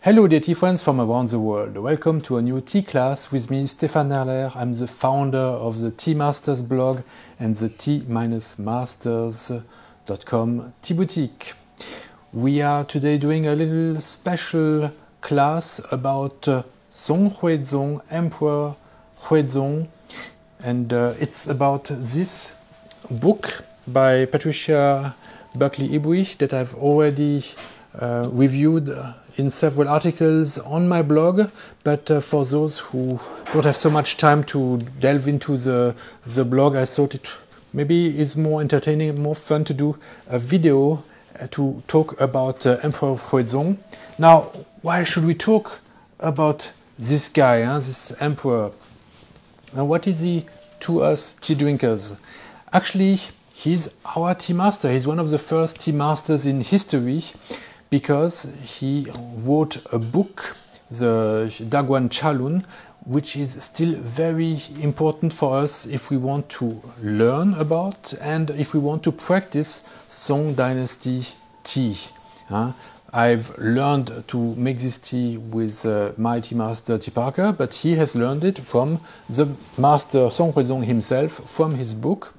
Hello dear tea friends from around the world. Welcome to a new tea class with me, Stéphane Erler. I'm the founder of the Tea Masters blog and the tea-masters.com tea boutique. We are today doing a little special class about Song Huizong, Emperor Huizong, and it's about this book by Patricia Buckley-Ibouich that I've already reviewed in several articles on my blog, but for those who don't have so much time to delve into the blog, I thought it maybe is more entertaining, more fun to do a video to talk about Emperor Huizong. Now, why should we talk about this guy, this emperor? Now, what is he to us tea drinkers? Actually, he's our tea master. He's one of the first tea masters in history, because he wrote a book, the Dagwan Chalun, which is still very important for us if we want to learn about and if we want to practice Song Dynasty tea. I've learned to make this tea with my tea master Tea Parker, but he has learned it from the master Song Huizong himself, from his book.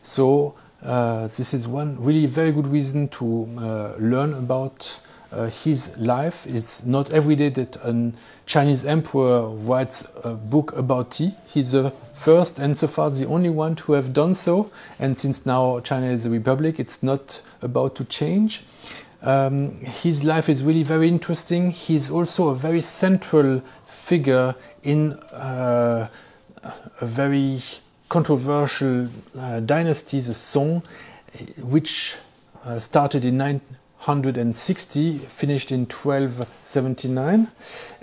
So this is one really very good reason to learn about his life. It's not every day that a Chinese emperor writes a book about tea. He's the first and so far the only one to have done so. And since now China is a republic, it's not about to change. His life is really very interesting. He's also a very central figure in a very controversial dynasty, the Song, which started in 960, finished in 1279,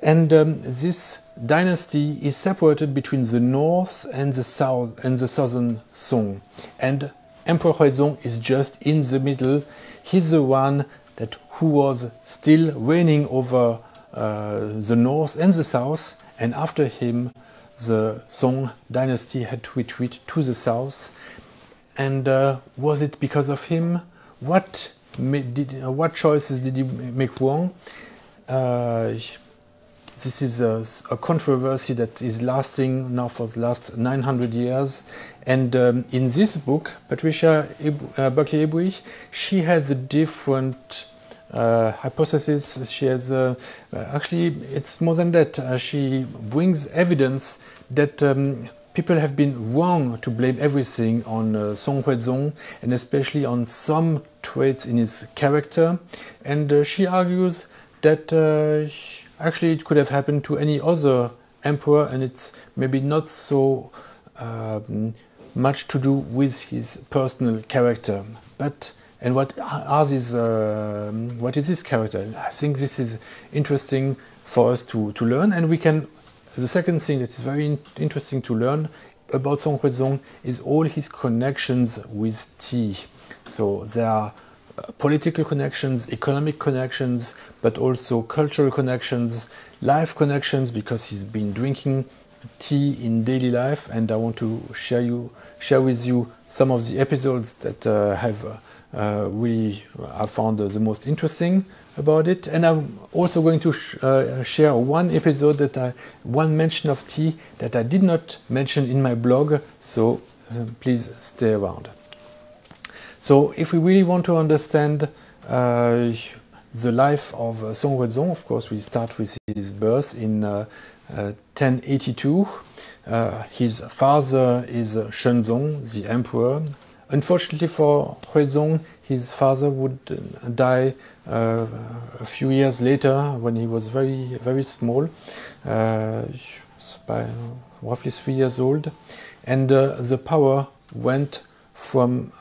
and this dynasty is separated between the north and the south and the southern Song, and Emperor Huizong is just in the middle. He's the one who was still reigning over the north and the south, and after him the Song dynasty had to retreat to the south. And was it because of him? What choices did he make wrong? This is a controversy that is lasting now for the last 900 years. And in this book, Patricia Buckley-Ibouich, she has a different hypothesis. She has actually, it's more than that. She brings evidence that people have been wrong to blame everything on Song Huizong, and especially on some traits in his character. And she argues that actually it could have happened to any other emperor, and it's maybe not so much to do with his personal character. And what is this character? I think this is interesting for us to learn, and we can. The second thing that is very interesting to learn about Song Huizong is all his connections with tea. So there are political connections, economic connections, but also cultural connections, life connections, because he's been drinking tea in daily life. And I want to share with you some of the episodes that have really I found the most interesting about it. And I'm also going to share one episode one mention of tea that I did not mention in my blog, so please stay around. So if we really want to understand the life of Song Huizong, of course we start with his birth in 1082. His father is Shenzong, the emperor. Unfortunately for Huizong, his father would die a few years later when he was very, very small, by roughly 3 years old. And the power went from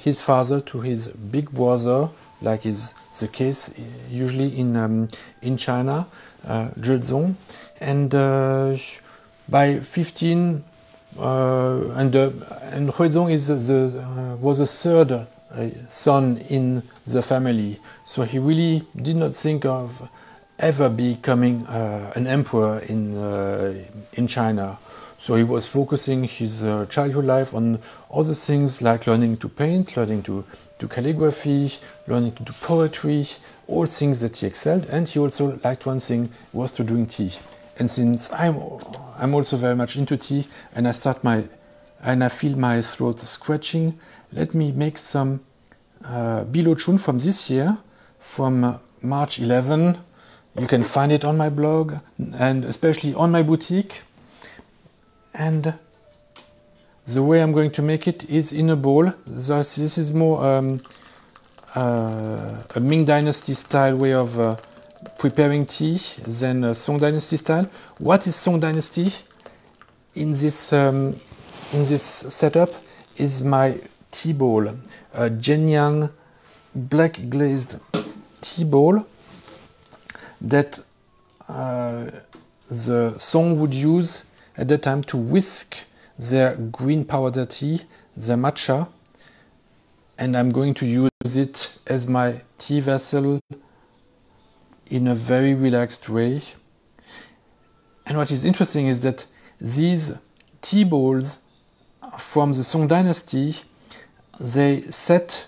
his father to his big brother, like is the case usually in China, Zhezong. And by 15, and Huizong was the third son in the family, so he really did not think of ever becoming an emperor in China. So he was focusing his childhood life on other things like learning to paint, learning to do calligraphy, learning to do poetry, all things that he excelled. And he also liked one thing, was to drink tea. And since I'm also very much into tea, and I feel my throat scratching, let me make some relocation from this year, from March 11. You can find it on my blog and especially on my boutique. And the way I'm going to make it is in a bowl. This is more a Ming Dynasty style way of preparing tea than a Song Dynasty style. What is Song Dynasty? In this setup is my tea bowl, a Shenyang black glazed tea bowl that the Song would use at the time to whisk their green powder tea, their matcha, and I'm going to use it as my tea vessel in a very relaxed way. And what is interesting is that these tea bowls from the Song Dynasty, they set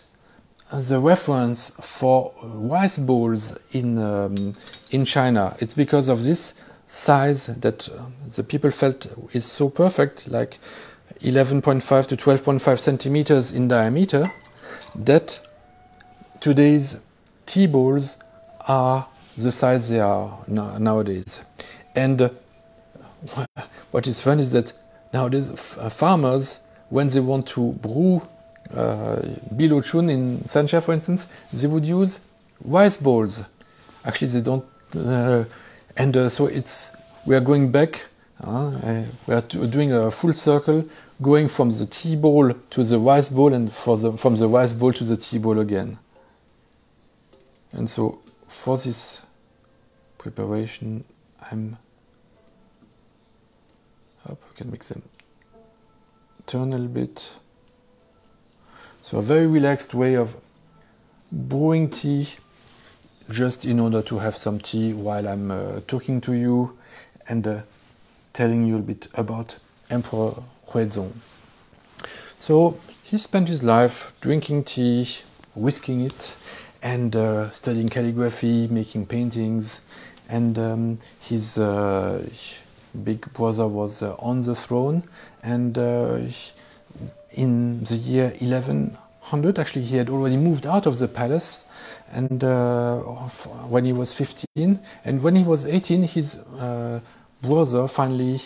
the reference for rice bowls in China. It's because of this size that the people felt is so perfect, like 11.5 to 12.5 centimeters in diameter, that today's tea bowls are the size they are nowadays. And what is fun is that nowadays farmers, when they want to brew relocation in Sancha, for instance, they would use rice bowls. Actually, they don't. So we are going back. We are doing a full circle, going from the tea bowl to the rice bowl, and from the rice bowl to the tea bowl again. And so for this preparation, we can mix them. Turn a little bit. So a very relaxed way of brewing tea, just in order to have some tea while I'm talking to you and telling you a bit about Emperor Huizong. So he spent his life drinking tea, whisking it, and studying calligraphy, making paintings, and his big brother was on the throne, and in the year 1100, actually he had already moved out of the palace, and when he was 15, and when he was 18, his brother finally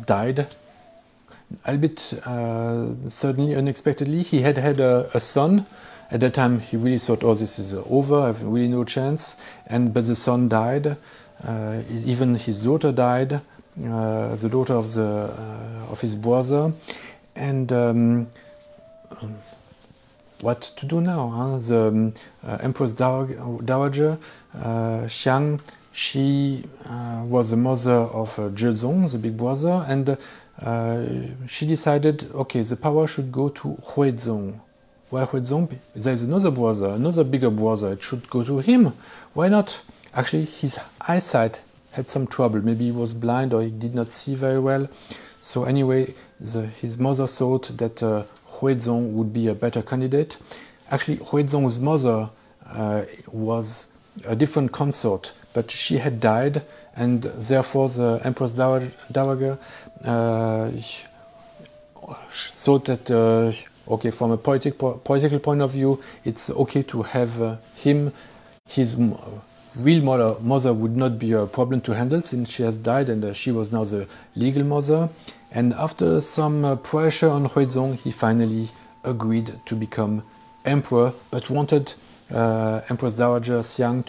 died. A bit suddenly, unexpectedly. He had a son. At that time, he really thought, "Oh, this is over. I have really no chance." But the son died. Even his daughter died. The daughter of his brother. And what to do now? Huh? The Empress Dowager Xiang, she was the mother of Zhezong, the big brother, and she decided, okay, the power should go to Huizong. Why Huizong? There is another brother, another bigger brother. It should go to him. Why not? Actually, his eyesight had some trouble. Maybe he was blind or he did not see very well. So anyway, his mother thought that Huizong would be a better candidate. Actually, Huizong's mother was a different consort, but she had died, and therefore the Empress Dowager thought that, okay, from a political point of view, it's okay to have him. His real mother would not be a problem to handle since she has died, and she was now the legal mother. And after some pressure on Huizong, he finally agreed to become emperor, but wanted Empress Dowager Xiang,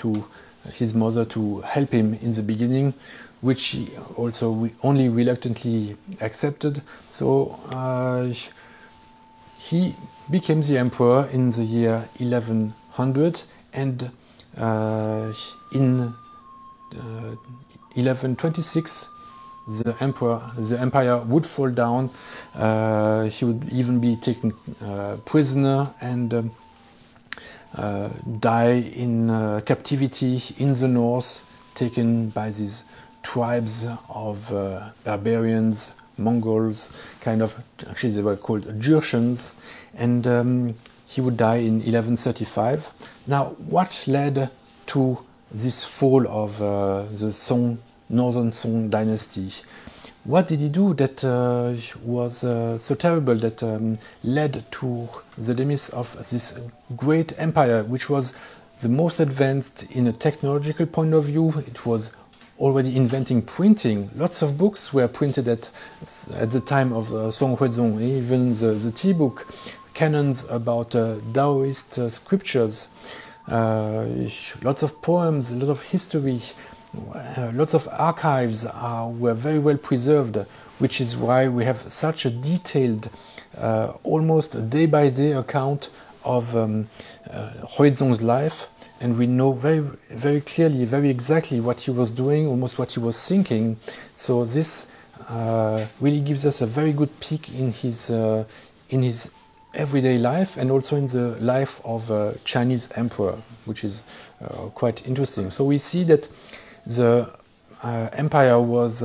his mother, to help him in the beginning, which she also only reluctantly accepted. So he became the emperor in the year 1100, and in 1126 the empire would fall down. He would even be taken prisoner and die in captivity in the north, taken by these tribes of barbarians, Mongols, kind of, actually they were called Jurchens, and he would die in 1135. Now, what led to this fall of the Northern Song dynasty? What did he do that was so terrible that led to the demise of this great empire, which was the most advanced in a technological point of view? It was already inventing printing. Lots of books were printed at the time of Song Huizong, even the tea book, canons about Taoist scriptures, lots of poems, a lot of history, lots of archives were very well preserved, which is why we have such a detailed, almost day-by-day account of Huizong's life, and we know very, very clearly, very exactly what he was doing, almost what he was thinking. So this really gives us a very good peek in his everyday life and also in the life of a Chinese emperor, which is quite interesting. So we see that the empire was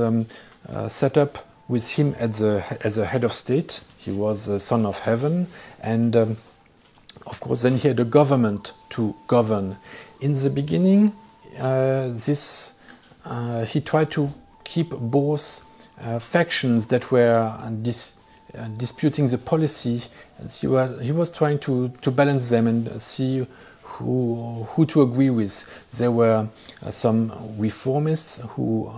set up with him as a head of state. He was the son of heaven, and of course then he had a government to govern. In the beginning, he tried to keep both factions that were disputing the policy. He was trying to balance them and see who to agree with. There were some reformists who,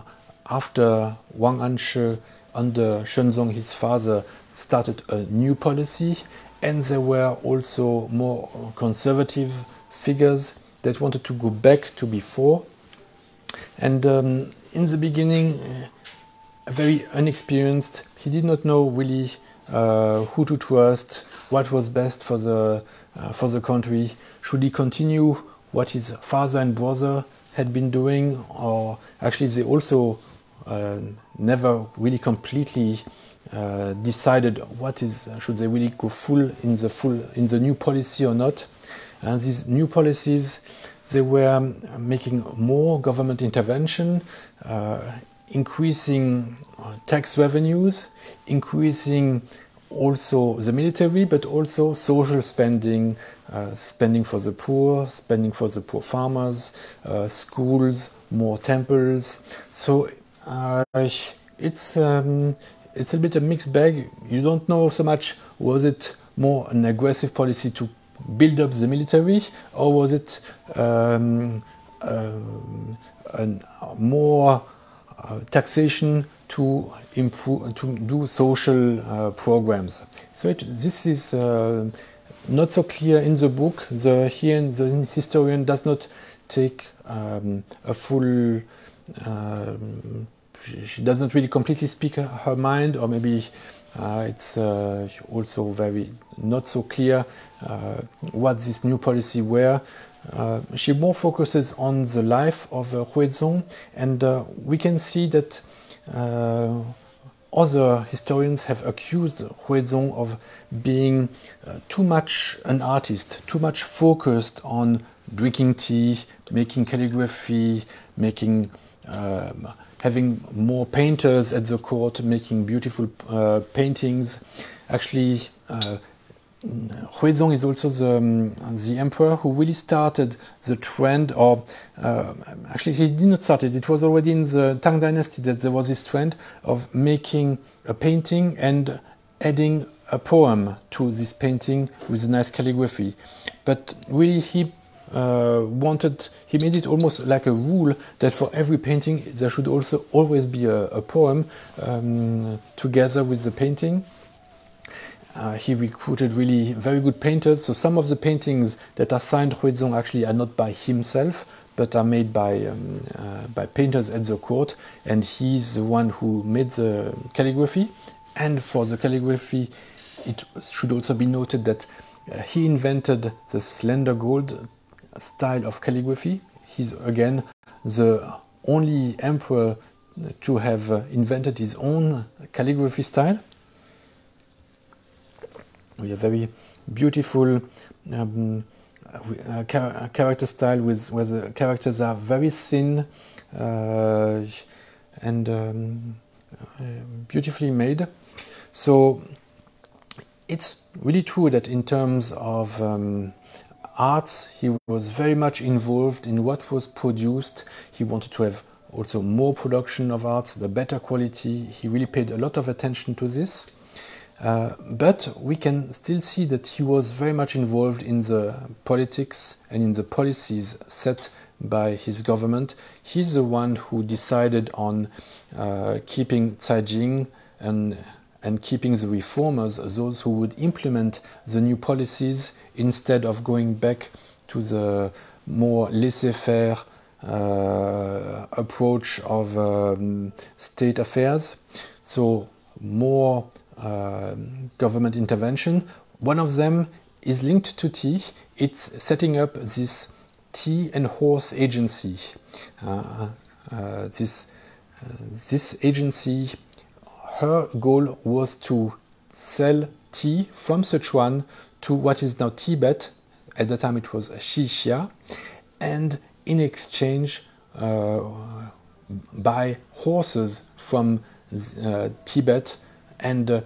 after Wang Anshi, under Shenzong, his father, started a new policy, and there were also more conservative figures that wanted to go back to before. And in the beginning, very unexperienced, he did not know really who to trust, what was best for the country. Should he continue what his father and brother had been doing, or actually they also never really completely decided should they really go full in the new policy or not. And these new policies, they were making more government intervention, increasing tax revenues, increasing also the military, but also social spending, spending for the poor farmers, schools, more temples. So it's a bit a mixed bag. You don't know so much, was it more an aggressive policy to build up the military, or was it more taxation to do social programs? So this is not so clear in the book. The historian does not take a full. She doesn't really completely speak her mind, or maybe it's also very not so clear what this new policy were. She more focuses on the life of Huizong, and we can see that other historians have accused Huizong of being too much an artist, too much focused on drinking tea, making calligraphy, having more painters at the court, making beautiful paintings. Actually, Huizong is also the emperor who really started the trend, or actually he did not start it, it was already in the Tang dynasty that there was this trend of making a painting and adding a poem to this painting with a nice calligraphy. But really he made it almost like a rule that for every painting there should also always be a poem together with the painting. He recruited really very good painters, so some of the paintings that are signed Huizong actually are not by himself, but are made by painters at the court, and he's the one who made the calligraphy. And for the calligraphy, it should also be noted that he invented the slender gold style of calligraphy. He's again the only emperor to have invented his own calligraphy style. We have very beautiful character style where the characters are very thin, and beautifully made. So it's really true that in terms of arts, he was very much involved in what was produced. He wanted to have also more production of arts, the better quality. He really paid a lot of attention to this. But we can still see that he was very much involved in the politics and in the policies set by his government. He's the one who decided on keeping Caijing and keeping the reformers, those who would implement the new policies instead of going back to the more laissez-faire approach of state affairs. So more government intervention. One of them is linked to tea. It's setting up this tea and horse agency. This agency, her goal was to sell tea from Sichuan to what is now Tibet. At the time it was Xixia, and in exchange buy horses from Tibet and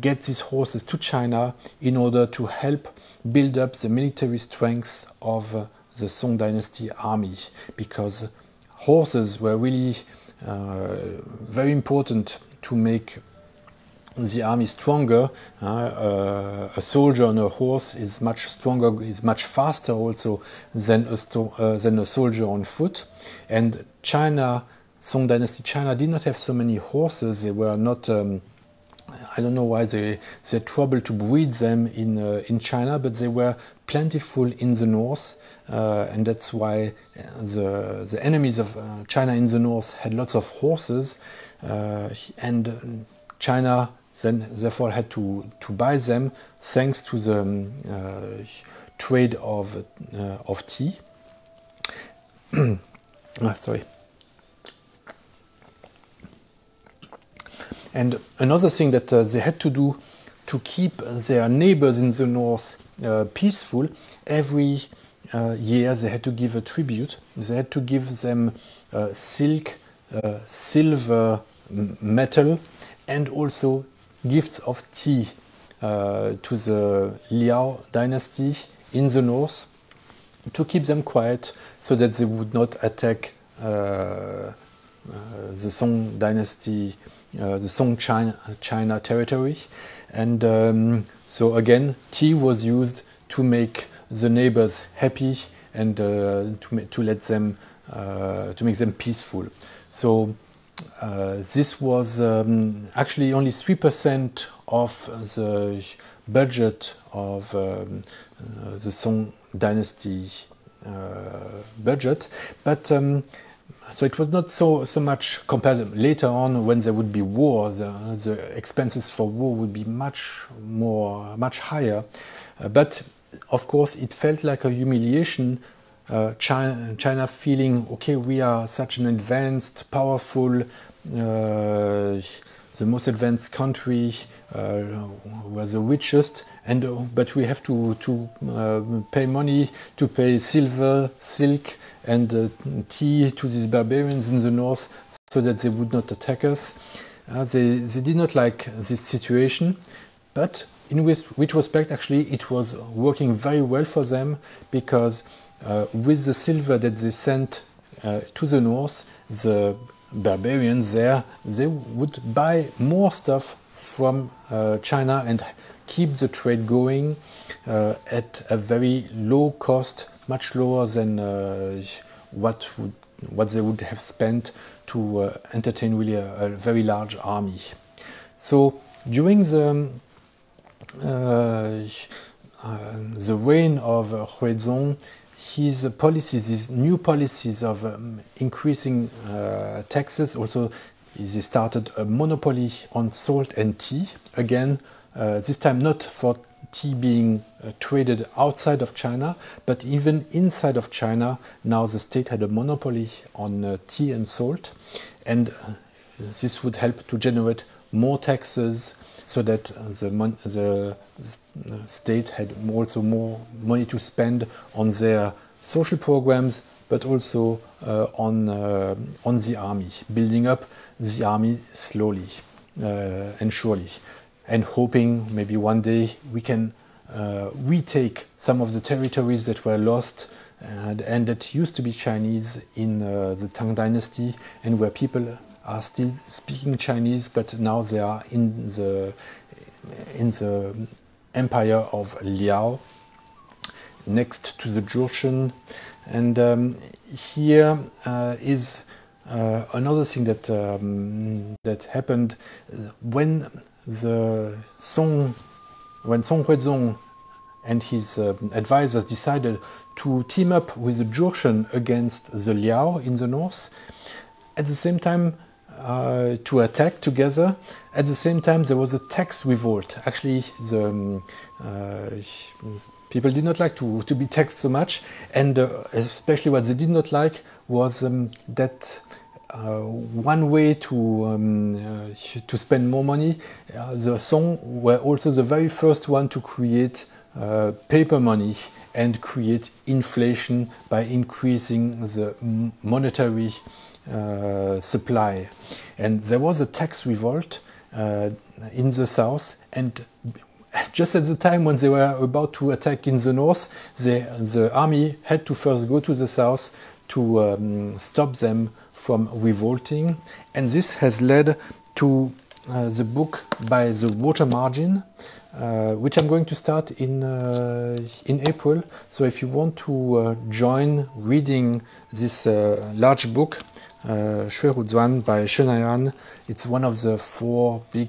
get these horses to China in order to help build up the military strength of the Song dynasty army, because horses were really very important to make the army stronger. A soldier on a horse is much stronger, is much faster also than a soldier on foot. And China, Song dynasty China, did not have so many horses. They were not I don't know why they had trouble to breed them in China, but they were plentiful in the north, and that's why the enemies of China in the north had lots of horses, and China then therefore had to buy them thanks to the trade of tea. Sorry. And another thing that they had to do to keep their neighbors in the north peaceful, every year they had to give a tribute. They had to give them silk, silver, metal, and also gifts of tea to the Liao dynasty in the north to keep them quiet so that they would not attack the Song dynasty, the Song China territory. And so again, tea was used to make the neighbors happy and to let them to make them peaceful. So this was actually only 3% of the budget of the Song dynasty budget, but so it was not so much compared later on when there would be war. The expenses for war would be much higher. But of course, it felt like a humiliation. China feeling, okay, we are such an advanced, powerful, the most advanced country, we're the richest, and but we have to pay money to pay silver, silk, and tea to these barbarians in the north so that they would not attack us. They did not like this situation, but in retrospect, actually, it was working very well for them, because with the silver that they sent to the north, the barbarians there, they would buy more stuff from China and keep the trade going at a very low cost, much lower than what they would have spent to entertain really a very large army. So during the reign of Huizong, his policies, his new policies of increasing taxes, also they started a monopoly on salt and tea. Again, this time not for tea being traded outside of China, but even inside of China. Now the state had a monopoly on tea and salt, and this would help to generate more taxes so that the state had also more money to spend on their social programs, but also on the army, building up the army slowly and surely, and hoping maybe one day we can retake some of the territories that were lost and that used to be Chinese in the Tang dynasty, and where people are still speaking Chinese, but now they are in the empire of Liao, next to the Jurchen. And here is another thing that that happened when Song Huizong and his advisors decided to team up with the Jurchen against the Liao in the north. At the same time, to attack together. At the same time, there was a tax revolt. Actually, the people did not like to be taxed so much, and especially what they did not like was that one way to spend more money. The Song were also the very first one to create paper money and create inflation by increasing the monetary supply. And there was a tax revolt in the south, and just at the time when they were about to attack in the north, the army had to first go to the south to stop them from revolting. And this has led to the book By the Water Margin, which I'm going to start in April. So if you want to join reading this large book, Shui Ruzuan by Shenayan, it's one of the 4 big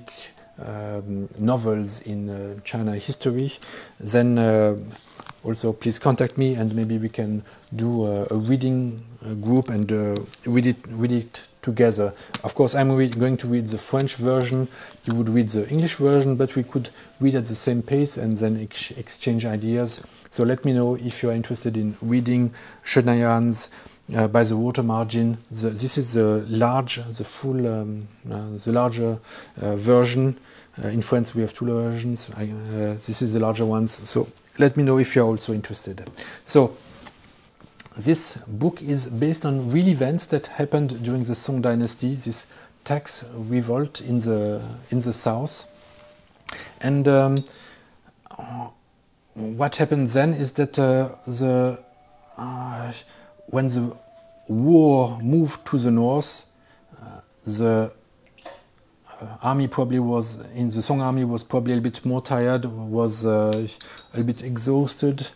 novels in China history, then also please contact me and maybe we can do a reading group and read it together. Of course, I'm going to read the French version, you would read the English version, but we could read at the same pace and then exchange ideas. So let me know if you're interested in reading Shenayan's By the Water Margin. This is the larger version. In France we have 2 versions. This is the larger ones. So let me know if you're also interested. So this book is based on real events that happened during the Song dynasty, this tax revolt in the south. And what happened then is that when the war moved to the north, the army probably was, in the Song army was probably a bit more tired, was a bit exhausted,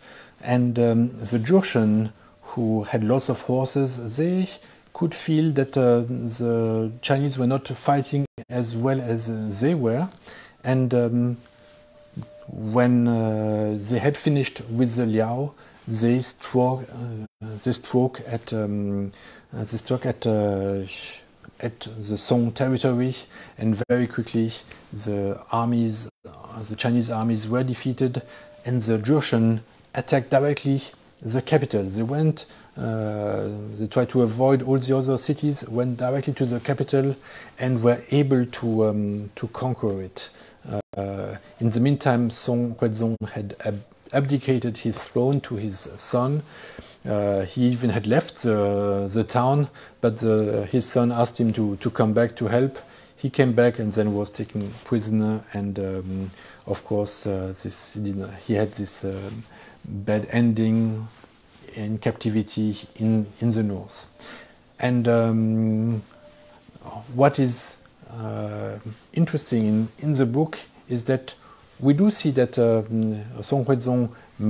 and the Jurchen, who had lots of horses, they could feel that the Chinese were not fighting as well as they were, and when they had finished with the Liao, they struck at the Song territory, and very quickly the Chinese armies were defeated, and the Jurchen attacked directly the capital. They went, they tried to avoid all the other cities, went directly to the capital, and were able to conquer it. In the meantime, Song Huizong had abdicated his throne to his son. He even had left the town, but his son asked him to come back to help. He came back and then was taken prisoner, and of course he had this bad ending in captivity in the north. And what is interesting in the book is that we do see that Song Huizong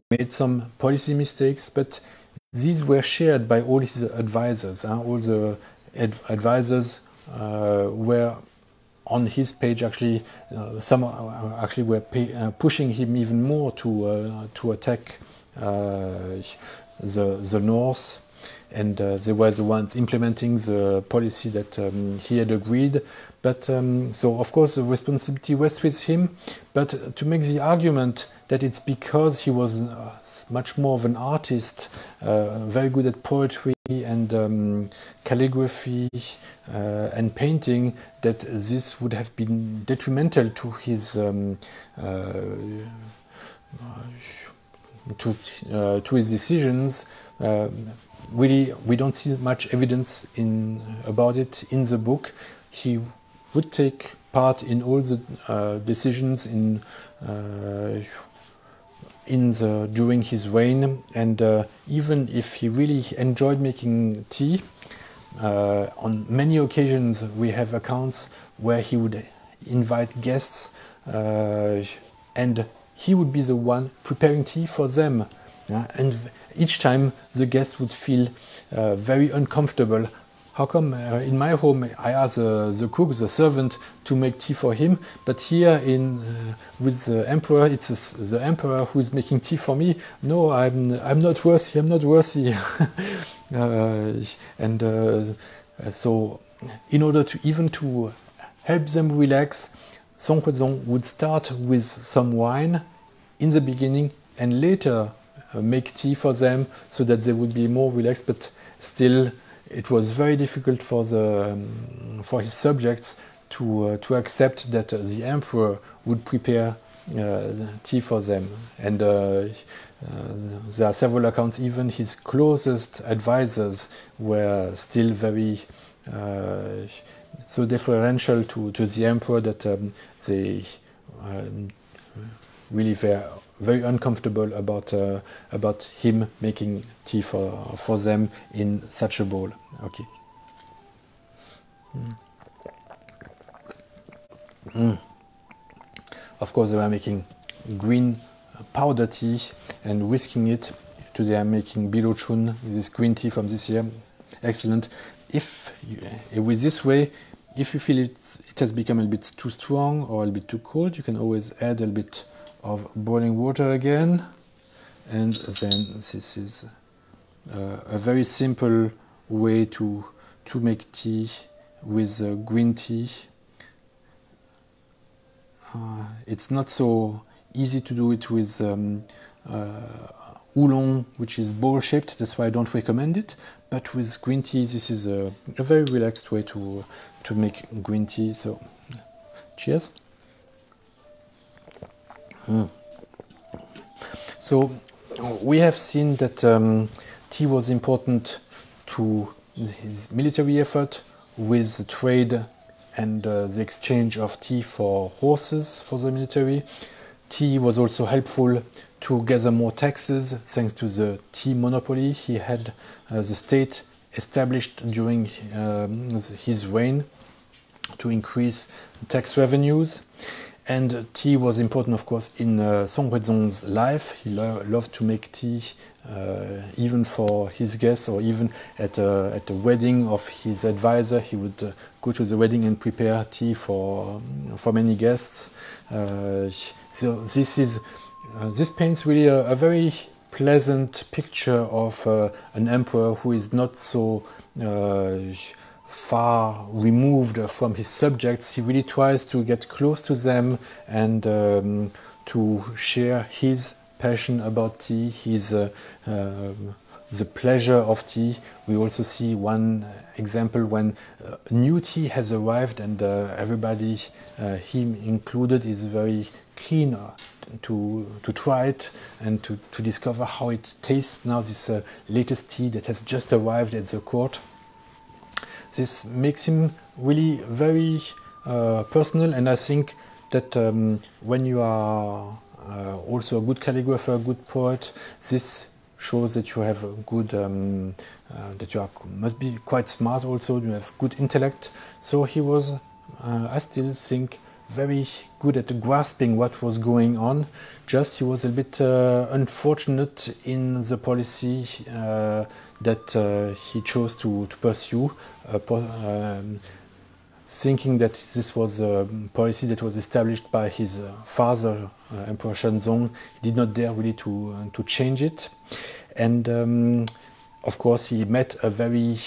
made some policy mistakes, but these were shared by all his advisors. All the advisors were on his page. Actually, some actually were pushing him even more to attack the north, and they were the ones implementing the policy that he had agreed. But so of course the responsibility rests with him, but to make the argument that it's because he was much more of an artist, very good at poetry and calligraphy and painting, that this would have been detrimental to his decisions. really we don't see much evidence about it in the book. He would take part in all the decisions during his reign, and even if he really enjoyed making tea, on many occasions we have accounts where he would invite guests and he would be the one preparing tea for them. And each time the guest would feel very uncomfortable. How come in my home I ask the cook, the servant, to make tea for him, but here with the emperor, it's the emperor who is making tea for me? No, I'm not worthy. I'm not worthy. So, in order to help them relax, Song Huizong would start with some wine in the beginning and later make tea for them so that they would be more relaxed, but still it was very difficult for his subjects to accept that the emperor would prepare tea for them. And there are several accounts, even his closest advisors were still very so deferential to the emperor that they really were very uncomfortable about him making tea for them in such a bowl. Okay. Of course, they were making green powder tea and whisking it. Today I'm making bilochun, this green tea from this year. Excellent. With this way, if you feel it has become a bit too strong or a bit too cold, you can always add a bit of boiling water again. And then this is a very simple way to make tea with green tea. It's not so easy to do it with oolong, which is bowl-shaped. That's why I don't recommend it. But with green tea, this is a very relaxed way to make green tea. So, cheers. So, we have seen that tea was important to his military effort with the trade and the exchange of tea for horses for the military. Tea was also helpful to gather more taxes thanks to the tea monopoly he had the state established during his reign to increase tax revenues. And tea was important, of course, in Song Huizong's life. He loved to make tea even for his guests, or even at the wedding of his advisor. He would go to the wedding and prepare tea for many guests. So this paints really a very pleasant picture of an emperor who is not so far removed from his subjects. He really tries to get close to them and to share his passion about tea, the pleasure of tea. We also see one example when new tea has arrived and everybody, him included, is very keen to try it and to discover how it tastes now, this latest tea that has just arrived at the court. This makes him really very personal, and I think that when you are also a good calligrapher, a good poet, this shows that you have a good, that you must be quite smart also, you have good intellect. So he was, I still think, very good at grasping what was going on. Just he was a bit unfortunate in the policy that he chose to pursue, thinking that this was a policy that was established by his father, Emperor Shenzong. He did not dare really to change it. And of course he met a very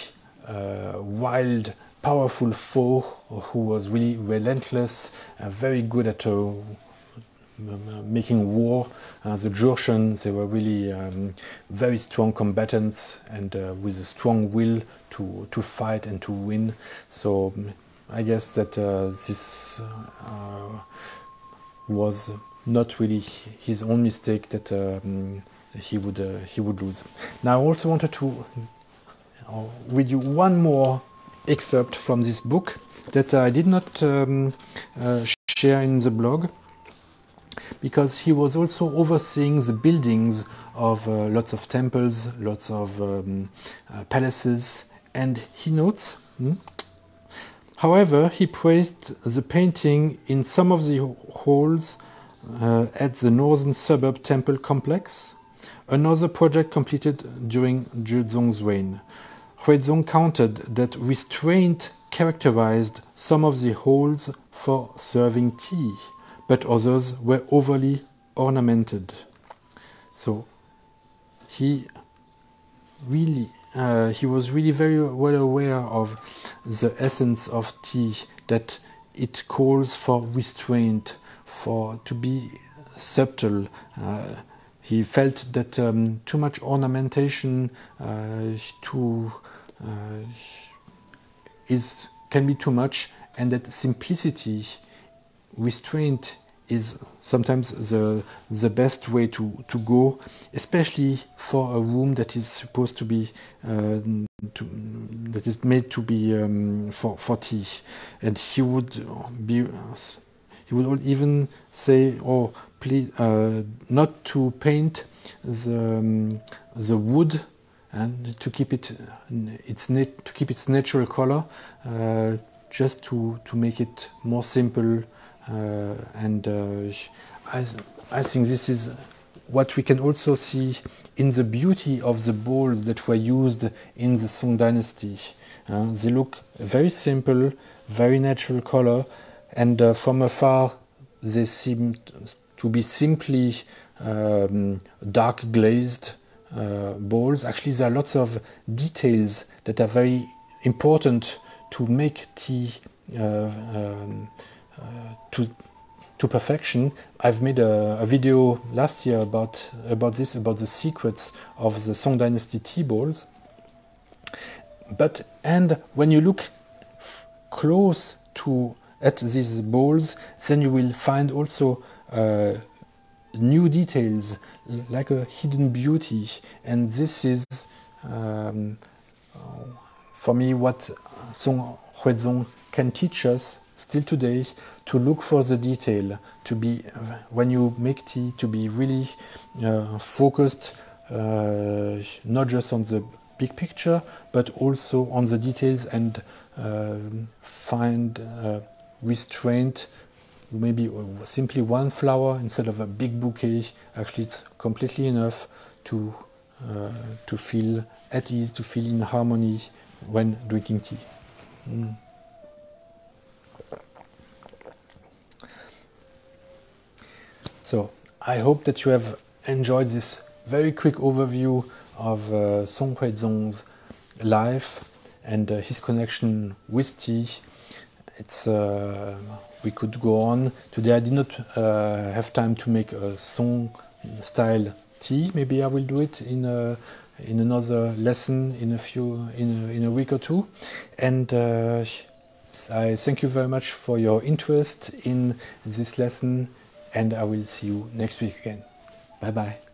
wild, powerful foe who was really relentless, very good at making war. The Jurchen, they were really very strong combatants and with a strong will to fight and to win. So I guess that this was not really his own mistake, that he would lose. Now I also wanted to I'll read you one more excerpt from this book that I did not share in the blog, because he was also overseeing the buildings of lots of temples, lots of palaces, and he notes, however, he praised the painting in some of the halls at the northern suburb temple complex, another project completed during Huizong's reign. Huizong counted that restraint characterized some of the halls for serving tea, but others were overly ornamented. So he was really very well aware of the essence of tea, that it calls for restraint, to be subtle. He felt that too much ornamentation can be too much, and that simplicity, restraint, is sometimes the best way to go, especially for a room that is supposed to be that is made to be for tea. And he would even say, "Oh, please, not to paint the wood, and to keep its natural color, just to make it more simple." I think this is what we can also see in the beauty of the bowls that were used in the Song dynasty. They look very simple, very natural color, and from afar they seem to be simply dark glazed bowls. Actually, there are lots of details that are very important to make tea to perfection. I've made a video last year about the secrets of the Song dynasty tea bowls. And when you look close at these bowls, then you will find also new details, like a hidden beauty. And this is, for me, what Song Huizong can teach us still today, to look for the detail, to be, when you make tea, to be really focused, not just on the big picture, but also on the details, and find restraint. Maybe simply one flower instead of a big bouquet. Actually, it's completely enough to feel at ease, to feel in harmony when drinking tea. So I hope that you have enjoyed this very quick overview of Song Huizong's life and his connection with tea. We could go on. Today I did not have time to make a Song style tea. Maybe I will do it in another lesson in a week or two. And I thank you very much for your interest in this lesson, and I will see you next week again. Bye bye.